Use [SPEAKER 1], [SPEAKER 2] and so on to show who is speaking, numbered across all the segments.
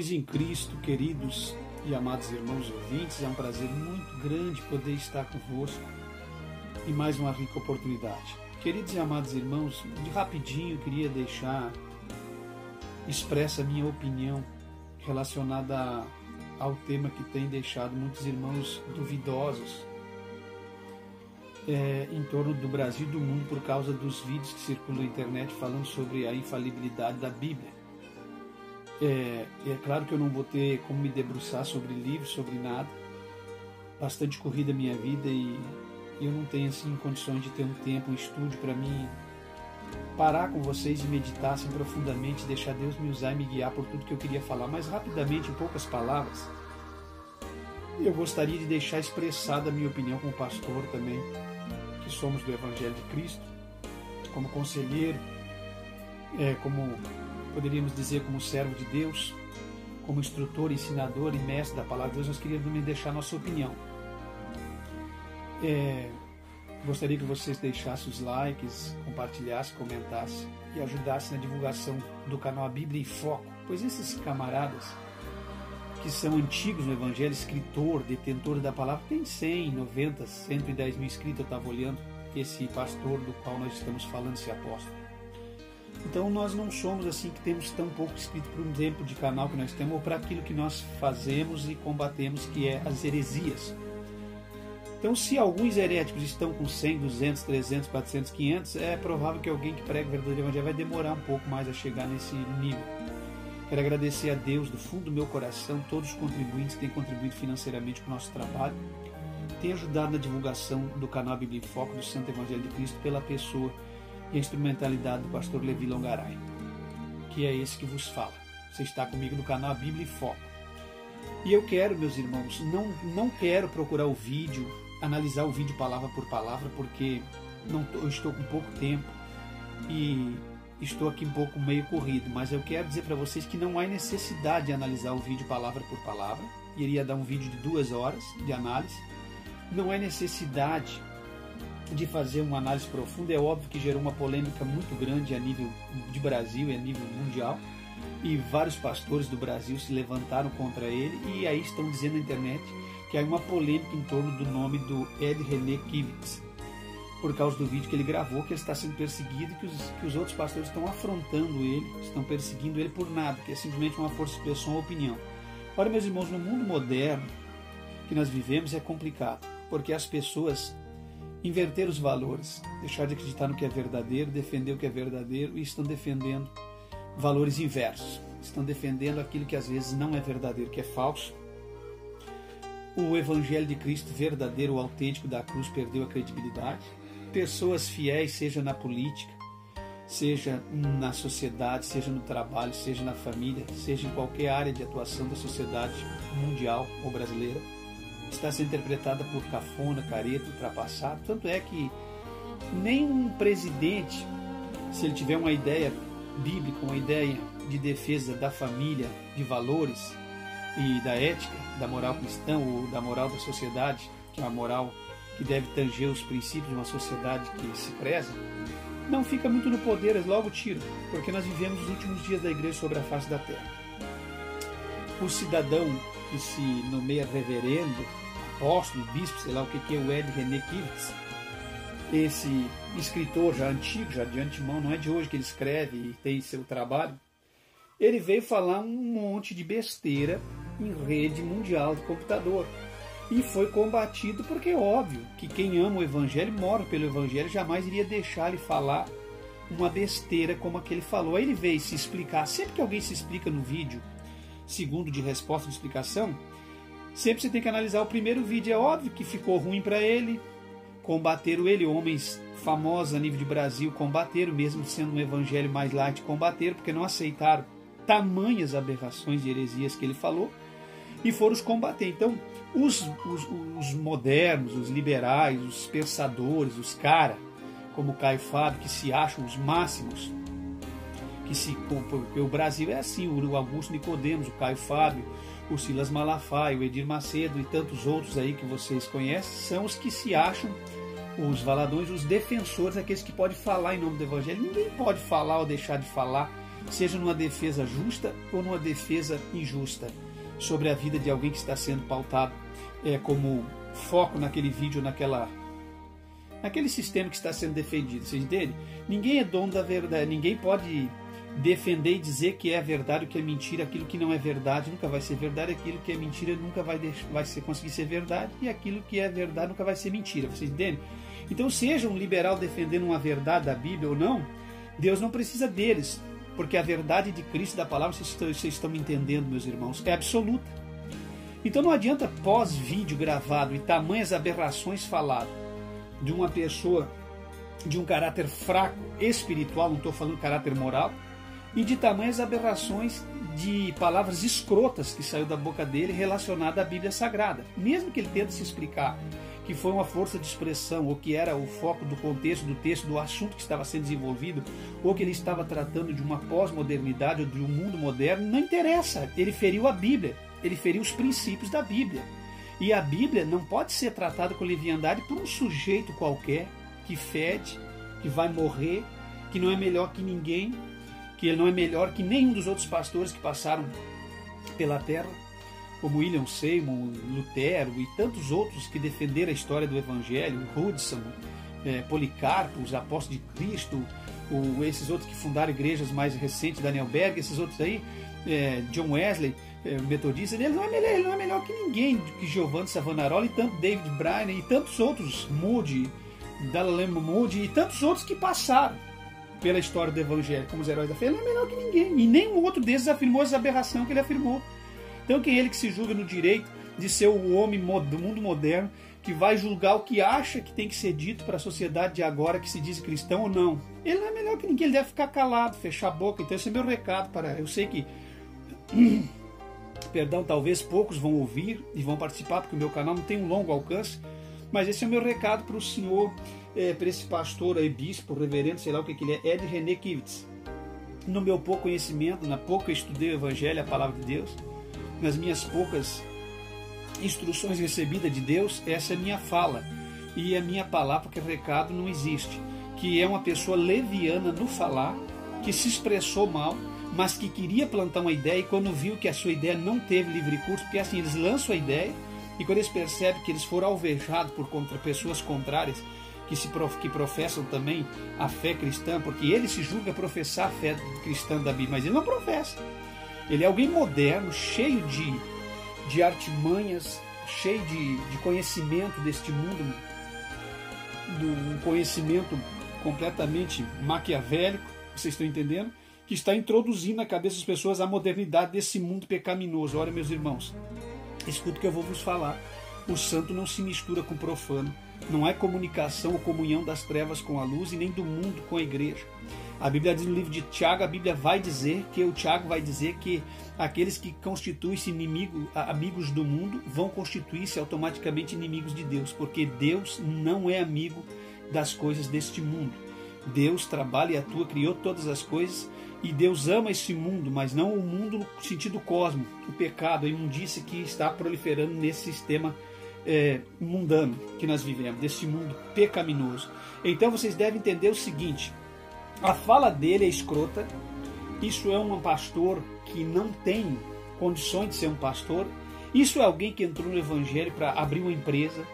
[SPEAKER 1] Irmãos em Cristo, queridos e amados irmãos ouvintes, é um prazer muito grande poder estar convosco em mais uma rica oportunidade. Queridos e amados irmãos, de rapidinho queria deixar expressa a minha opinião relacionada ao tema que tem deixado muitos irmãos duvidosos em torno do Brasil e do mundo por causa dos vídeos que circulam na internet falando sobre a infalibilidade da Bíblia. É claro que eu não vou ter como me debruçar sobre livros, sobre nada. Bastante corrida a minha vida e eu não tenho assim condições de ter um tempo, um estúdio para mim parar com vocês e meditar assim profundamente, deixar Deus me usar e me guiar por tudo que eu queria falar. Mas rapidamente, em poucas palavras, eu gostaria de deixar expressada a minha opinião como pastor também, que somos do Evangelho de Cristo, como conselheiro, como poderíamos dizer como servo de Deus, como instrutor, ensinador e mestre da palavra de Deus. Nós queríamos deixar nossa opinião. Gostaria que vocês deixassem os likes, compartilhassem, comentassem e ajudassem na divulgação do canal A Bíblia em Foco, pois esses camaradas que são antigos no Evangelho, escritor, detentor da palavra, tem 100, 90, 110 mil inscritos. Eu estava olhando esse pastor do qual nós estamos falando, esse apóstolo. Então nós não somos assim que temos tão pouco inscrito para um tempo de canal que nós temos ou para aquilo que nós fazemos e combatemos, que é as heresias. Então, se alguns heréticos estão com 100, 200, 300, 400, 500, é provável que alguém que prega o verdadeiro evangelho vai demorar um pouco mais a chegar nesse nível. Quero agradecer a Deus do fundo do meu coração, todos os contribuintes que têm contribuído financeiramente para o nosso trabalho, têm ajudado na divulgação do canal Bíblia em Foco do Santo Evangelho de Cristo pela pessoa e a instrumentalidade do pastor Levi Longaray, que é esse que vos fala. Você está comigo no canal Bíblia em Foco. E eu quero, meus irmãos, não quero procurar o vídeo, analisar o vídeo palavra por palavra, porque eu estou com pouco tempo e estou aqui um pouco meio corrido, mas eu quero dizer para vocês que não há necessidade de analisar o vídeo palavra por palavra. Iria dar um vídeo de 2 horas de análise. Não há necessidade de fazer uma análise profunda. É óbvio que gerou uma polêmica muito grande a nível de Brasil e a nível mundial, e vários pastores do Brasil se levantaram contra ele, e aí estão dizendo na internet que há uma polêmica em torno do nome do Ed René Kivitz, por causa do vídeo que ele gravou, que ele está sendo perseguido e que os outros pastores estão afrontando ele, estão perseguindo ele por nada, que é simplesmente uma força de expressão ou opinião. Ora, meus irmãos, no mundo moderno que nós vivemos é complicado, porque as pessoas inverteram os valores, deixar de acreditar no que é verdadeiro, defender o que é verdadeiro, e estão defendendo valores inversos, estão defendendo aquilo que às vezes não é verdadeiro, que é falso. O Evangelho de Cristo verdadeiro, o autêntico da cruz, perdeu a credibilidade. Pessoas fiéis, seja na política, seja na sociedade, seja no trabalho, seja na família, seja em qualquer área de atuação da sociedade mundial ou brasileira, está sendo interpretada por cafona, careta, ultrapassado. Tanto é que nenhum presidente, se ele tiver uma ideia bíblica, uma ideia de defesa da família, de valores e da ética, da moral cristã ou da moral da sociedade, que é uma moral que deve tanger os princípios de uma sociedade que se preza, não fica muito no poder, logo tira, porque nós vivemos os últimos dias da igreja sobre a face da terra. O cidadão que se nomeia reverendo, apóstolo, bispo, sei lá o que é o Ed René Kivitz, esse escritor já antigo, já de antemão, não é de hoje que ele escreve e tem seu trabalho, ele veio falar um monte de besteira em rede mundial de computador. E foi combatido porque é óbvio que quem ama o Evangelho, mora pelo Evangelho, jamais iria deixar ele falar uma besteira como a que ele falou. Aí ele veio se explicar. Sempre que alguém se explica no vídeo, segundo de resposta de explicação, sempre você tem que analisar o primeiro vídeo. É óbvio que ficou ruim para ele, combateram ele, homens famosos a nível de Brasil combateram, mesmo sendo um evangelho mais light, combateram, porque não aceitaram tamanhas aberrações e heresias que ele falou, e foram os combater. Então, os modernos, os liberais, os pensadores, os caras, como Caio Fábio, que se acham os máximos, porque o Brasil é assim, o Augusto Nicodemos, o Caio Fábio, o Silas Malafaia, o Edir Macedo e tantos outros aí que vocês conhecem, são os que se acham os valadões, os defensores, aqueles que podem falar em nome do Evangelho. Ninguém pode falar ou deixar de falar seja numa defesa justa ou numa defesa injusta sobre a vida de alguém que está sendo pautado como foco naquele vídeo, naquele sistema que está sendo defendido. Você entende? Ninguém é dono da verdade, ninguém pode defender e dizer que é verdade o que é mentira, aquilo que não é verdade nunca vai ser verdade, aquilo que é mentira nunca vai conseguir ser verdade, e aquilo que é verdade nunca vai ser mentira. Vocês entendem? Então, seja um liberal defendendo uma verdade da Bíblia ou não, Deus não precisa deles, porque a verdade de Cristo, da palavra, vocês estão me entendendo, meus irmãos, é absoluta. Então não adianta pós-vídeo gravado e tamanhas aberrações falado de uma pessoa de um caráter fraco espiritual, não estou falando caráter moral, e de tamanhas aberrações de palavras escrotas que saiu da boca dele relacionada à Bíblia Sagrada. Mesmo que ele tente se explicar que foi uma força de expressão, ou que era o foco do contexto do texto, do assunto que estava sendo desenvolvido, ou que ele estava tratando de uma pós-modernidade ou de um mundo moderno, não interessa. Ele feriu a Bíblia, ele feriu os princípios da Bíblia. E a Bíblia não pode ser tratada com leviandade por um sujeito qualquer que fede, que vai morrer, que não é melhor que ninguém, que ele não é melhor que nenhum dos outros pastores que passaram pela terra, como William Seymour, Lutero e tantos outros que defenderam a história do Evangelho, Hudson, Policarpo, os apóstolos de Cristo, esses outros que fundaram igrejas mais recentes, Daniel Berg, esses outros aí, John Wesley, metodista, ele não é melhor que ninguém, que Giovanni Savonarola e tanto David Bryan e tantos outros, Moody, Dalai Lama Moody e tantos outros que passaram pela história do Evangelho como os heróis da fé. Ele não é melhor que ninguém, e nenhum outro desses afirmou essa aberração que ele afirmou. Então quem é ele que se julga no direito de ser o homem do mundo moderno que vai julgar o que acha que tem que ser dito para a sociedade de agora que se diz cristão ou não? Ele não é melhor que ninguém, ele deve ficar calado, fechar a boca. Então esse é meu recado para... Eu sei que perdão, talvez poucos vão ouvir e vão participar, porque o meu canal não tem um longo alcance, mas esse é o meu recado para o senhor, para esse pastor aí, bispo, reverendo, sei lá o que ele é, Ed René Kivitz. No meu pouco conhecimento, na pouca eu estudei o Evangelho, a palavra de Deus, nas minhas poucas instruções recebidas de Deus, essa é a minha fala, e a minha palavra, porque recado não existe, que é uma pessoa leviana no falar, que se expressou mal, mas que queria plantar uma ideia, e quando viu que a sua ideia não teve livre curso, porque assim, eles lançam a ideia, e quando eles percebem que eles foram alvejados por pessoas contrárias, que professam também a fé cristã, porque ele se julga professar a fé cristã da Bíblia, mas ele não professa. Ele é alguém moderno, cheio de artimanhas, cheio de conhecimento deste mundo, um conhecimento completamente maquiavélico, vocês estão entendendo? Que está introduzindo na cabeça das pessoas a modernidade desse mundo pecaminoso. Olha, meus irmãos, escuta o que eu vou vos falar. O santo não se mistura com o profano. Não é comunicação ou comunhão das trevas com a luz e nem do mundo com a igreja. A Bíblia diz no livro de Tiago, o Tiago vai dizer que aqueles que constituem-se amigos do mundo vão constituir-se automaticamente inimigos de Deus, porque Deus não é amigo das coisas deste mundo. Deus trabalha e atua, criou todas as coisas, e Deus ama esse mundo, mas não o mundo no sentido cósmico, o pecado, a imundícia que está proliferando nesse sistema mundano que nós vivemos, desse mundo pecaminoso. Então vocês devem entender o seguinte: a fala dele é escrota. Isso é um pastor que não tem condições de ser um pastor. Isso é alguém que entrou no Evangelho para abrir uma empresa,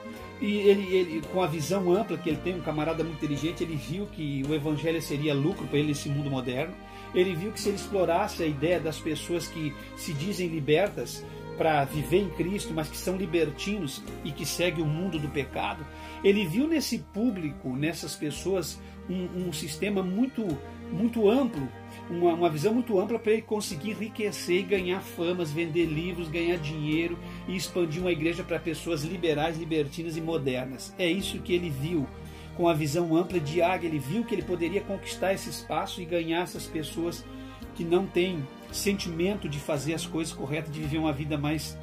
[SPEAKER 1] e ele, com a visão ampla que ele tem, um camarada muito inteligente, ele viu que o Evangelho seria lucro para ele nesse mundo moderno. Ele viu que se ele explorasse a ideia das pessoas que se dizem libertas para viver em Cristo, mas que são libertinos e que seguem o mundo do pecado, ele viu nesse público, nessas pessoas, um sistema muito, muito amplo, uma visão muito ampla para ele conseguir enriquecer e ganhar famas, vender livros, ganhar dinheiro e expandir uma igreja para pessoas liberais, libertinas e modernas. É isso que ele viu. Com a visão ampla de águia, ele viu que ele poderia conquistar esse espaço e ganhar essas pessoas que não têm sentimento de fazer as coisas corretas, de viver uma vida mais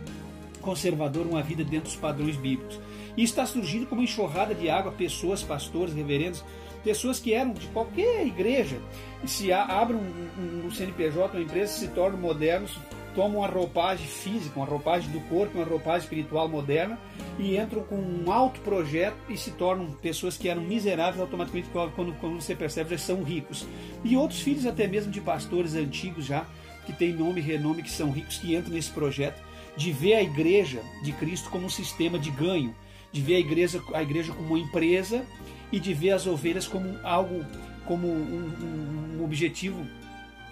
[SPEAKER 1] conservadora, uma vida dentro dos padrões bíblicos. E está surgindo como enxurrada de água pessoas, pastores, reverendos, pessoas que eram de qualquer igreja, e se abrem um CNPJ, uma empresa, se tornam modernos, tomam uma roupagem física, uma roupagem do corpo, uma roupagem espiritual moderna, e entram com um alto projeto e se tornam pessoas que eram miseráveis automaticamente quando você percebe já são ricos. E outros filhos até mesmo de pastores antigos já, que têm nome e renome, que são ricos, que entram nesse projeto de ver a igreja de Cristo como um sistema de ganho, de ver a igreja como uma empresa e de ver as ovelhas como algo, como um objetivo,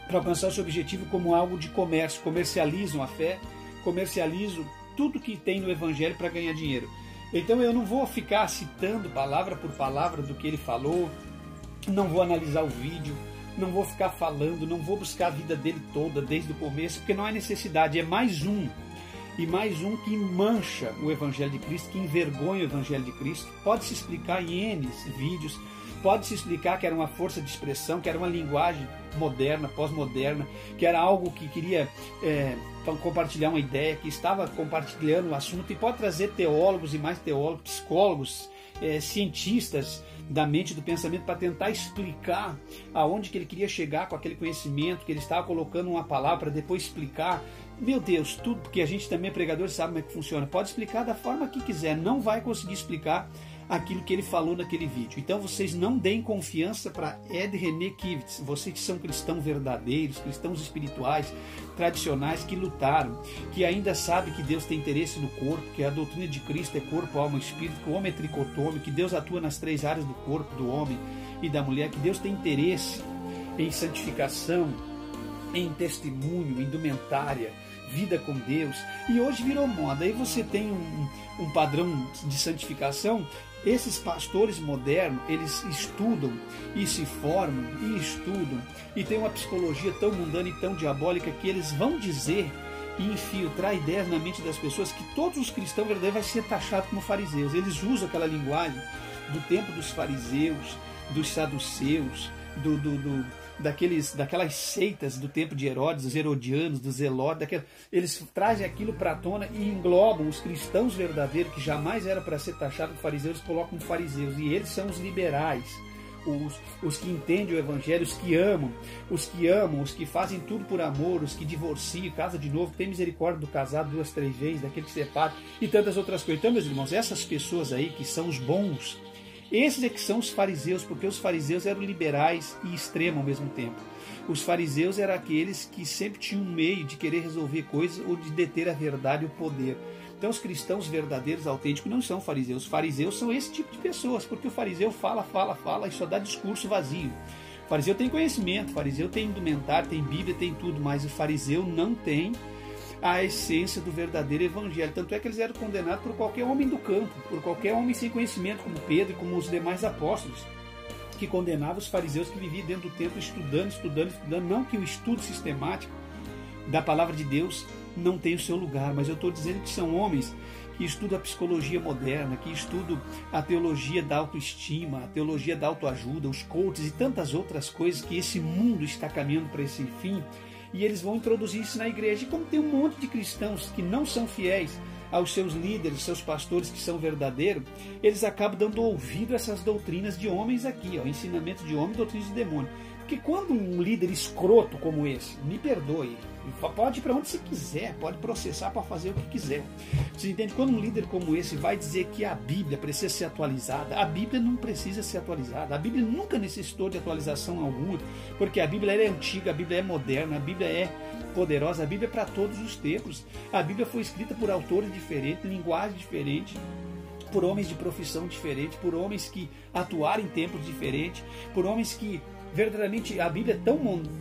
[SPEAKER 1] para alcançar o seu objetivo como algo de comércio. Comercializam a fé, comercializam tudo que tem no Evangelho para ganhar dinheiro. Então eu não vou ficar citando palavra por palavra do que ele falou, não vou analisar o vídeo, não vou ficar falando, não vou buscar a vida dele toda desde o começo, porque não há necessidade. É mais um, e mais um que mancha o Evangelho de Cristo, que envergonha o Evangelho de Cristo. Pode se explicar em N vídeos, pode se explicar que era uma força de expressão, que era uma linguagem moderna, pós-moderna, que era algo que queria compartilhar uma ideia, que estava compartilhando o assunto, e pode trazer teólogos e mais teólogos, psicólogos, cientistas da mente e do pensamento para tentar explicar aonde que ele queria chegar com aquele conhecimento, que ele estava colocando uma palavra para depois explicar. Meu Deus, tudo, porque a gente também é pregador, sabe como é que funciona. Pode explicar da forma que quiser, não vai conseguir explicar aquilo que ele falou naquele vídeo. Então vocês não deem confiança para Ed René Kivitz, vocês que são cristãos verdadeiros, cristãos espirituais, tradicionais, que lutaram, que ainda sabem que Deus tem interesse no corpo, que a doutrina de Cristo é corpo, alma e espírito, que o homem é tricotômio, que Deus atua nas 3 áreas do corpo, do homem e da mulher, que Deus tem interesse em santificação, em testemunho, em indumentária, vida com Deus. E hoje virou moda. Aí você tem um padrão de santificação. Esses pastores modernos, eles estudam e se formam e estudam e tem uma psicologia tão mundana e tão diabólica que eles vão dizer e infiltrar ideias na mente das pessoas que todos os cristãos verdadeiros vai ser taxados como fariseus. Eles usam aquela linguagem do tempo dos fariseus, dos saduceus, daquelas seitas do tempo de Herodes, dos herodianos, dos zelotes, eles trazem aquilo para a tona e englobam os cristãos verdadeiros, que jamais eram para ser taxados de fariseus, eles colocam fariseus, e eles são os liberais, os que entendem o Evangelho, os que amam, os que fazem tudo por amor, os que divorciam, casa de novo, tem misericórdia do casado 2, 3 vezes, daquele que separa, e tantas outras coisas. Então, meus irmãos, essas pessoas aí que são os bons, esses é que são os fariseus, porque os fariseus eram liberais e extremos ao mesmo tempo. Os fariseus eram aqueles que sempre tinham um meio de querer resolver coisas ou de deter a verdade e o poder. Então os cristãos verdadeiros, autênticos, não são fariseus. Os fariseus são esse tipo de pessoas, porque o fariseu fala e só dá discurso vazio. O fariseu tem conhecimento, o fariseu tem indumentário, tem Bíblia, tem tudo, mas o fariseu não tem a essência do verdadeiro evangelho. Tanto é que eles eram condenados por qualquer homem do campo, por qualquer homem sem conhecimento, como Pedro e como os demais apóstolos, que condenavam os fariseus que viviam dentro do templo estudando. Não que o estudo sistemático da palavra de Deus não tenha o seu lugar, mas eu estou dizendo que são homens que estudam a psicologia moderna, que estudam a teologia da autoestima, a teologia da autoajuda, os coaches e tantas outras coisas, que esse mundo está caminhando para esse fim. E eles vão introduzir isso na igreja. E como tem um monte de cristãos que não são fiéis aos seus líderes, seus pastores que são verdadeiros, eles acabam dando ouvido a essas doutrinas de homens aqui, ó, ensinamento de homem e doutrinas de demônio. Porque quando um líder escroto como esse, me perdoe, pode ir para onde você quiser, pode processar para fazer o que quiser. Você entende? Quando um líder como esse vai dizer que a Bíblia precisa ser atualizada, a Bíblia não precisa ser atualizada. A Bíblia nunca necessitou de atualização alguma, porque a Bíblia é antiga, a Bíblia é moderna, a Bíblia é poderosa, a Bíblia é para todos os tempos. A Bíblia foi escrita por autores diferentes, linguagem diferente, por homens de profissão diferente, por homens que atuaram em tempos diferentes, por homens que verdadeiramente a Bíblia é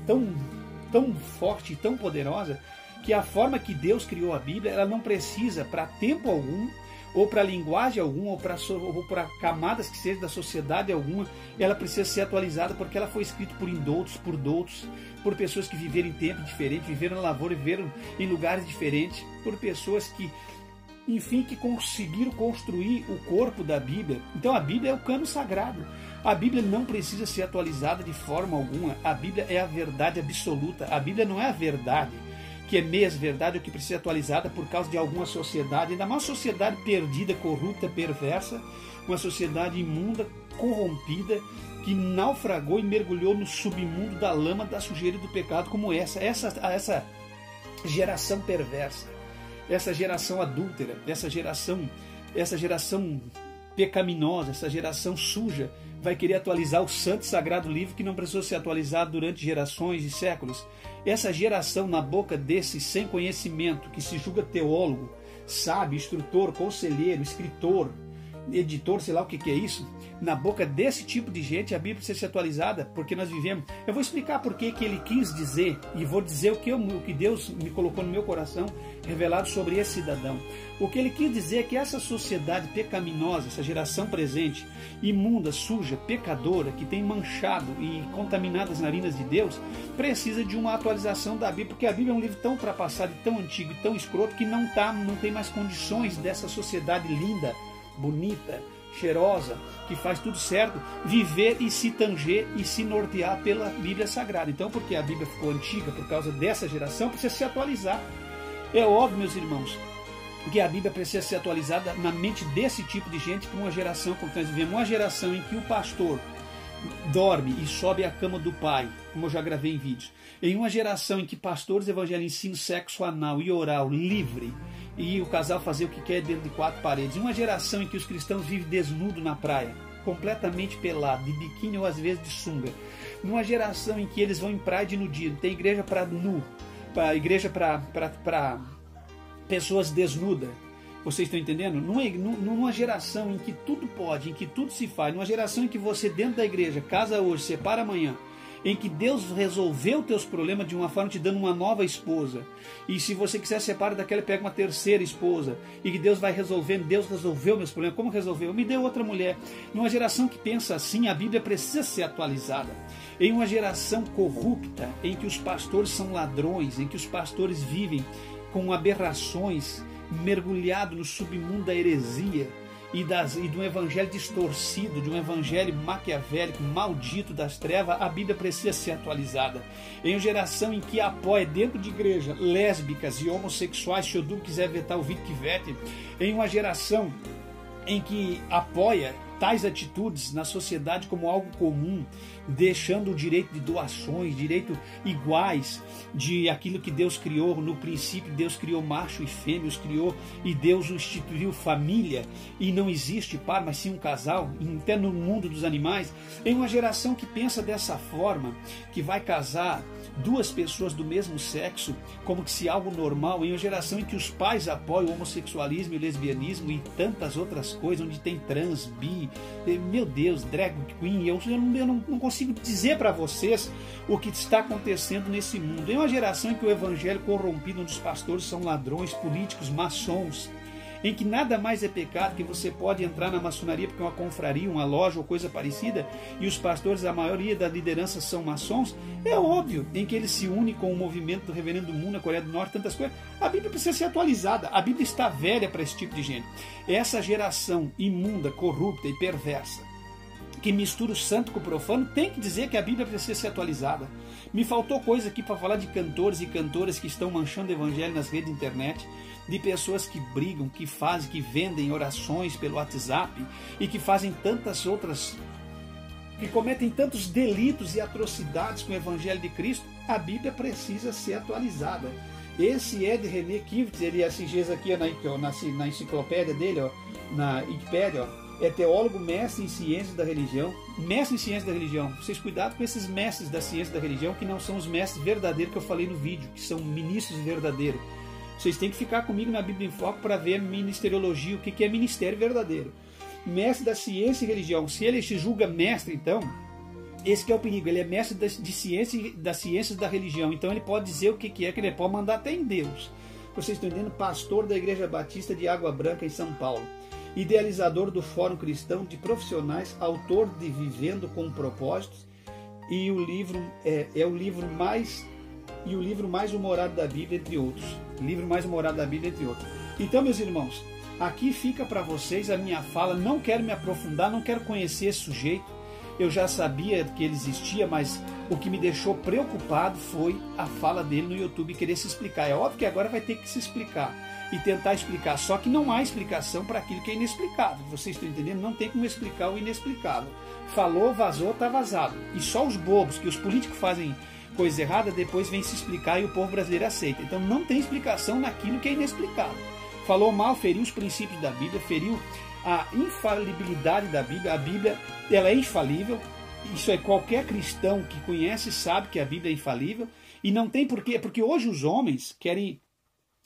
[SPEAKER 1] tão forte e tão poderosa que a forma que Deus criou a Bíblia, ela não precisa para tempo algum, ou para linguagem alguma, ou para camadas que sejam da sociedade alguma, ela precisa ser atualizada, porque ela foi escrita por indoutos, por doutos, por pessoas que viveram em tempo diferente, viveram na lavoura, viveram em lugares diferentes, por pessoas que, enfim, que conseguiram construir o corpo da Bíblia. Então a Bíblia é o cano sagrado. A Bíblia não precisa ser atualizada de forma alguma. A Bíblia é a verdade absoluta. A Bíblia não é a verdade que é meias-verdade ou que precisa ser atualizada por causa de alguma sociedade, ainda mais uma sociedade perdida, corrupta, perversa, uma sociedade imunda, corrompida, que naufragou e mergulhou no submundo da lama, da sujeira e do pecado, como essa geração perversa, essa geração adúltera, essa geração essa geração pecaminosa, essa geração suja, vai querer atualizar o santo e sagrado livro que não precisou ser atualizado durante gerações e séculos. Essa geração na boca desse sem conhecimento, que se julga teólogo, sábio, instrutor, conselheiro, escritor, editor, sei lá o que é isso, na boca desse tipo de gente a Bíblia precisa ser atualizada, porque nós vivemos. Eu vou explicar por que ele quis dizer, e vou dizer o que Deus me colocou no meu coração, revelado sobre esse cidadão. O que ele quis dizer é que essa sociedade pecaminosa, essa geração presente, imunda, suja, pecadora, que tem manchado e contaminado as narinas de Deus, precisa de uma atualização da Bíblia, porque a Bíblia é um livro tão ultrapassado, tão antigo e tão escroto, que não tem mais condições dessa sociedade linda, bonita, cheirosa, que faz tudo certo, viver e se tanger e se nortear pela Bíblia Sagrada. Então, porque a Bíblia ficou antiga por causa dessa geração, precisa se atualizar. É óbvio, meus irmãos, que a Bíblia precisa ser atualizada na mente desse tipo de gente, para uma geração como nós vivemos, uma geração em que o pastor dorme e sobe à cama do pai, como eu já gravei em vídeos, em uma geração em que pastores evangélicos ensinam sexo anal e oral livre, e o casal fazer o que quer dentro de 4 paredes, em uma geração em que os cristãos vivem desnudo na praia, completamente pelado, de biquíni ou às vezes de sunga, numa geração em que eles vão em praia de nudismo, tem igreja para nu, para igreja para pessoas desnudas. Vocês estão entendendo? Numa geração em que tudo pode, em que tudo se faz, numa geração em que você dentro da igreja casa hoje, separa amanhã, em que Deus resolveu os teus problemas de uma forma te dando uma nova esposa, e se você quiser separa daquela, pega uma terceira esposa, e que Deus vai resolvendo. Deus resolveu meus problemas. Como resolveu? Me deu outra mulher. Numa geração que pensa assim, a Bíblia precisa ser atualizada. Em uma geração corrupta, em que os pastores são ladrões, em que os pastores vivem com aberrações, mergulhado no submundo da heresia e de um evangelho distorcido, de um evangelho maquiavélico, maldito das trevas, a Bíblia precisa ser atualizada. Em uma geração em que apoia dentro de igreja lésbicas e homossexuais, se o Edu quiser vetar o vídeo que vete, em uma geração em que apoia tais atitudes na sociedade como algo comum, deixando o direito de doações, direito iguais de aquilo que Deus criou. No princípio Deus criou macho e fêmea, os criou, e Deus instituiu família, e não existe par, mas sim um casal, até no mundo dos animais. Em uma geração que pensa dessa forma, que vai casar 2 pessoas do mesmo sexo como que se algo normal, em uma geração em que os pais apoiam o homossexualismo e o lesbianismo e tantas outras coisas, onde tem trans, bi, meu Deus, drag queen, eu não consigo dizer para vocês o que está acontecendo nesse mundo. Em uma geração em que o evangelho corrompido, onde os pastores são ladrões, políticos, maçons, em que nada mais é pecado, que você pode entrar na maçonaria porque é uma confraria, uma loja ou coisa parecida, e os pastores, a maioria da liderança são maçons, é óbvio, em que eles se unem com o movimento do Reverendo Moon na Coreia do Norte, tantas coisas. A Bíblia precisa ser atualizada, a Bíblia está velha para esse tipo de gente. Essa geração imunda, corrupta e perversa, que mistura o santo com o profano, tem que dizer que a Bíblia precisa ser atualizada. Me faltou coisa aqui para falar de cantores e cantoras que estão manchando o evangelho nas redes de internet, de pessoas que brigam, que fazem, que vendem orações pelo WhatsApp e que fazem tantas outras, que cometem tantos delitos e atrocidades com o evangelho de Cristo. A Bíblia precisa ser atualizada. Esse Ed René Kivitz, ele esses dias aqui na enciclopédia dele, na Wikipédia, é teólogo, mestre em ciências da religião. Mestre em ciências da religião. Vocês cuidado com esses mestres da ciência da religião, que não são os mestres verdadeiros que eu falei no vídeo, que são ministros verdadeiros. Vocês têm que ficar comigo na Bíblia em Foco para ver ministeriologia, o que é ministério verdadeiro. Mestre da ciência e religião. Se ele se julga mestre, então, esse que é o perigo. Ele é mestre das ciências da religião. Então ele pode dizer o que ele pode mandar até em Deus. Vocês estão entendendo? Pastor da Igreja Batista de Água Branca, em São Paulo. Idealizador do Fórum Cristão de Profissionais, autor de Vivendo com Propósitos, e o livro o livro mais humorado da Bíblia, entre outros. Livro mais humorado da Bíblia, entre outros. Então, meus irmãos, aqui fica para vocês a minha fala. Não quero me aprofundar, não quero conhecer esse sujeito. Eu já sabia que ele existia, mas o que me deixou preocupado foi a fala dele no YouTube, querer se explicar. É óbvio que agora vai ter que se explicar e tentar explicar, só que não há explicação para aquilo que é inexplicável. Vocês estão entendendo? Não tem como explicar o inexplicável. Falou, vazou, tá vazado. E só os bobos, que os políticos fazem coisa errada, depois vem se explicar e o povo brasileiro aceita. Então não tem explicação naquilo que é inexplicável. falou mal, feriu os princípios da Bíblia, feriu a infalibilidade da Bíblia. A Bíblia, ela é infalível. Isso é, qualquer cristão que conhece sabe que a Bíblia é infalível. E não tem porquê, porque hoje os homens querem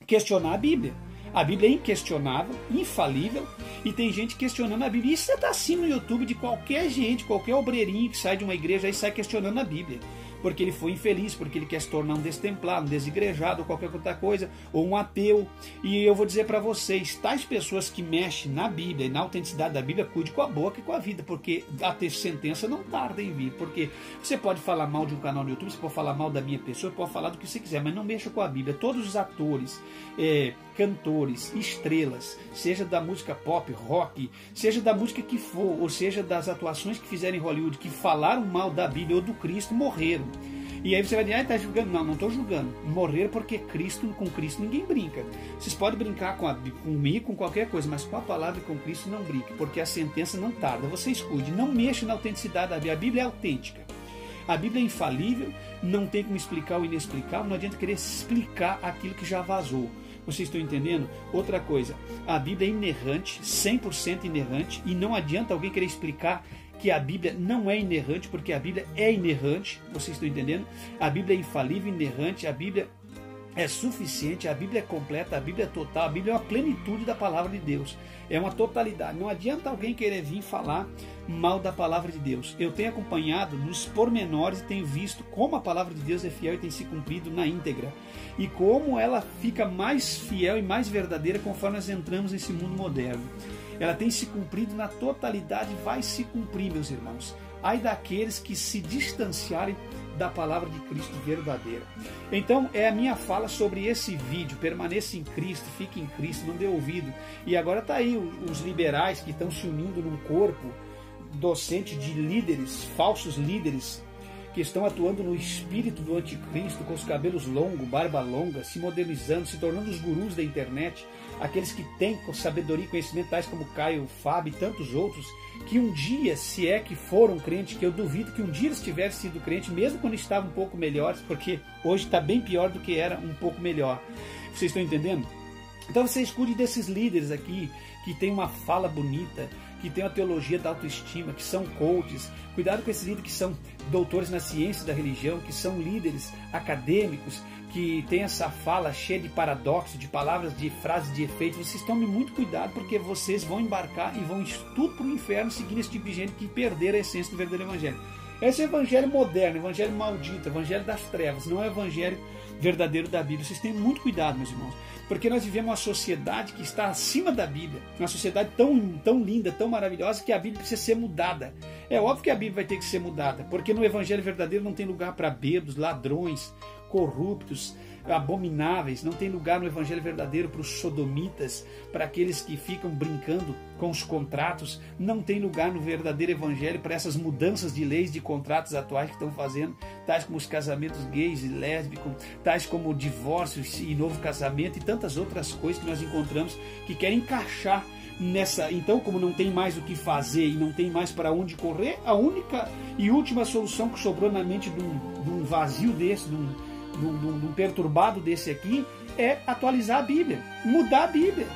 [SPEAKER 1] questionar a Bíblia. A Bíblia é inquestionável, infalível, e tem gente questionando a Bíblia. Isso você está assim no YouTube de qualquer gente, qualquer obreirinho que sai de uma igreja e sai questionando a Bíblia. Porque ele foi infeliz, porque ele quer se tornar um destemplado, um desigrejado, ou qualquer outra coisa, ou um ateu. E eu vou dizer para vocês, tais pessoas que mexem na Bíblia e na autenticidade da Bíblia, cuide com a boca e com a vida, porque a sentença não tarda em vir. Porque você pode falar mal de um canal no YouTube, você pode falar mal da minha pessoa, pode falar do que você quiser, mas não mexa com a Bíblia. Todos os atores, cantores, estrelas, seja da música pop, rock, seja da música que for, ou seja das atuações que fizeram em Hollywood, que falaram mal da Bíblia ou do Cristo, morreram. E aí você vai dizer, está julgando? Não, não estou julgando. Morrer porque com Cristo ninguém brinca. Vocês podem brincar comigo, com qualquer coisa, mas com a palavra e com Cristo não brinque, porque a sentença não tarda. Você escude, não mexa na autenticidade da Bíblia. A Bíblia é autêntica. A Bíblia é infalível, não tem como explicar o inexplicável, não adianta querer explicar aquilo que já vazou. Vocês estão entendendo? Outra coisa, a Bíblia é inerrante, 100% inerrante, e não adianta alguém querer explicar que a Bíblia não é inerrante, porque a Bíblia é inerrante. Vocês estão entendendo? A Bíblia é infalível, inerrante, a Bíblia é suficiente, a Bíblia é completa, a Bíblia é total, a Bíblia é uma plenitude da palavra de Deus. É uma totalidade. Não adianta alguém querer vir falar mal da palavra de Deus. Eu tenho acompanhado nos pormenores e tenho visto como a palavra de Deus é fiel e tem se cumprido na íntegra. E como ela fica mais fiel e mais verdadeira conforme nós entramos nesse mundo moderno. Ela tem se cumprido na totalidade, vai se cumprir, meus irmãos. Ai daqueles que se distanciarem da palavra de Cristo verdadeira. Então, é a minha fala sobre esse vídeo. Permaneça em Cristo, fique em Cristo, não dê ouvido. E agora está aí os liberais que estão se unindo num corpo docente de líderes, falsos líderes, que estão atuando no espírito do anticristo, com os cabelos longos, barba longa, se modernizando, se tornando os gurus da internet, aqueles que têm sabedoria e conhecimento, tais como Caio, Fábio e tantos outros, que um dia, se é que foram crentes, que eu duvido que um dia eles tivessem sido crentes, mesmo quando estavam um pouco melhores, porque hoje está bem pior do que era um pouco melhor. Vocês estão entendendo? Então você escute desses líderes aqui, que tem uma fala bonita, que tem uma teologia da autoestima, que são coaches. Cuidado com esses líderes que são doutores na ciência da religião, que são líderes acadêmicos, que tem essa fala cheia de paradoxos, de palavras, de frases de efeito. Vocês tomem muito cuidado, porque vocês vão embarcar e vão tudo para o inferno seguindo esse tipo de gente que perderam a essência do verdadeiro evangelho. Esse é o evangelho moderno, evangelho maldito, evangelho das trevas, não é o evangelho verdadeiro da Bíblia. Vocês têm muito cuidado, meus irmãos, porque nós vivemos uma sociedade que está acima da Bíblia, uma sociedade tão linda, tão maravilhosa, que a Bíblia precisa ser mudada. É óbvio que a Bíblia vai ter que ser mudada, porque no evangelho verdadeiro não tem lugar para bêbados, ladrões, corruptos, abomináveis. Não tem lugar no evangelho verdadeiro para os sodomitas, para aqueles que ficam brincando com os contratos. Não tem lugar no verdadeiro evangelho para essas mudanças de leis, de contratos atuais que estão fazendo, tais como os casamentos gays e lésbicos, tais como o divórcio e novo casamento e tantas outras coisas que nós encontramos que querem encaixar nessa. Então, como não tem mais o que fazer e não tem mais para onde correr, a única e última solução que sobrou na mente de um vazio desse, de um perturbado desse aqui, é atualizar a Bíblia, mudar a Bíblia,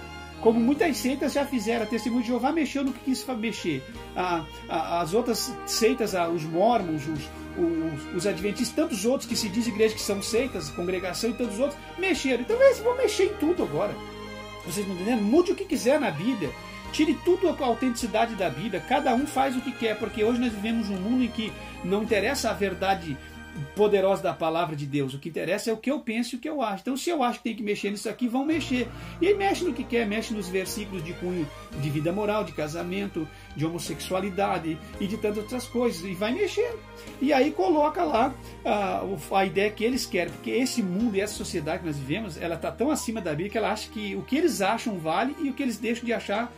[SPEAKER 1] como muitas seitas já fizeram. A Testemunho de Jeová mexeu no que quis mexer, as outras seitas, os mormons, os adventistas, tantos outros que se diz igreja que são seitas, congregação e tantos outros, mexeram. Então eles vão mexer em tudo agora. Vocês estão entendendo? Mude o que quiser na Bíblia, tire tudo a autenticidade da Bíblia, cada um faz o que quer, porque hoje nós vivemos num mundo em que não interessa a verdade poderosa da palavra de Deus, o que interessa é o que eu penso e o que eu acho. Então, se eu acho que tem que mexer nisso aqui, vão mexer. E aí mexe no que quer, mexe nos versículos de cunho de vida moral, de casamento, de homossexualidade e de tantas outras coisas, e vai mexer. E aí coloca lá a ideia que eles querem, porque esse mundo e essa sociedade que nós vivemos, ela está tão acima da Bíblia que ela acha que o que eles acham vale e o que eles deixam de achar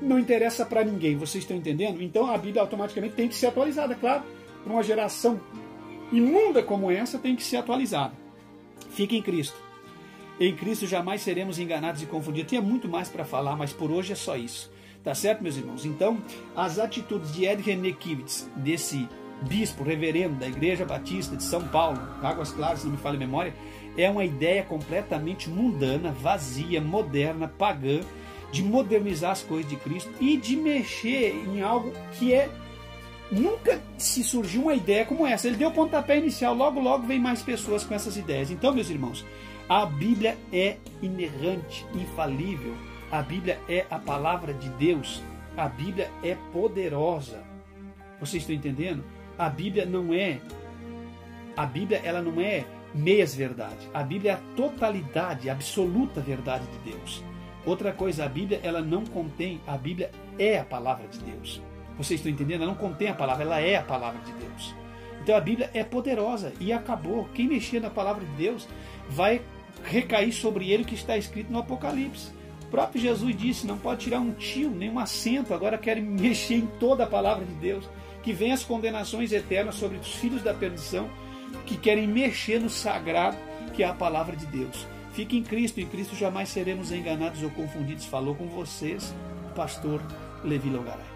[SPEAKER 1] não interessa para ninguém. Vocês estão entendendo? Então a Bíblia automaticamente tem que ser atualizada, claro, para uma geração imunda como essa, tem que ser atualizada. Fique em Cristo. Em Cristo jamais seremos enganados e confundidos. Tinha muito mais para falar, mas por hoje é só isso. Tá certo, meus irmãos? Então, as atitudes de Ed René Kivitz, desse bispo, reverendo da Igreja Batista de São Paulo, Águas Claras, se não me falha a memória, é uma ideia completamente mundana, vazia, moderna, pagã, de modernizar as coisas de Cristo e de mexer em algo que nunca se surgiu uma ideia como essa. Ele deu o pontapé inicial, logo vem mais pessoas com essas ideias. Então, meus irmãos, a Bíblia é inerrante, infalível. A Bíblia é a palavra de Deus. A Bíblia é poderosa. Vocês estão entendendo? A Bíblia ela não é meias verdades. A Bíblia é a totalidade, a absoluta verdade de Deus. Outra coisa, a Bíblia a Bíblia é a palavra de Deus. Vocês estão entendendo? Ela não contém a palavra, ela é a palavra de Deus. Então a Bíblia é poderosa e acabou. Quem mexer na palavra de Deus vai recair sobre ele o que está escrito no Apocalipse. O próprio Jesus disse, não pode tirar um tio, nem um acento, agora querem mexer em toda a palavra de Deus. Que vem as condenações eternas sobre os filhos da perdição, que querem mexer no sagrado, que é a palavra de Deus. Fique em Cristo jamais seremos enganados ou confundidos. Falou com vocês o pastor Levi Longaray.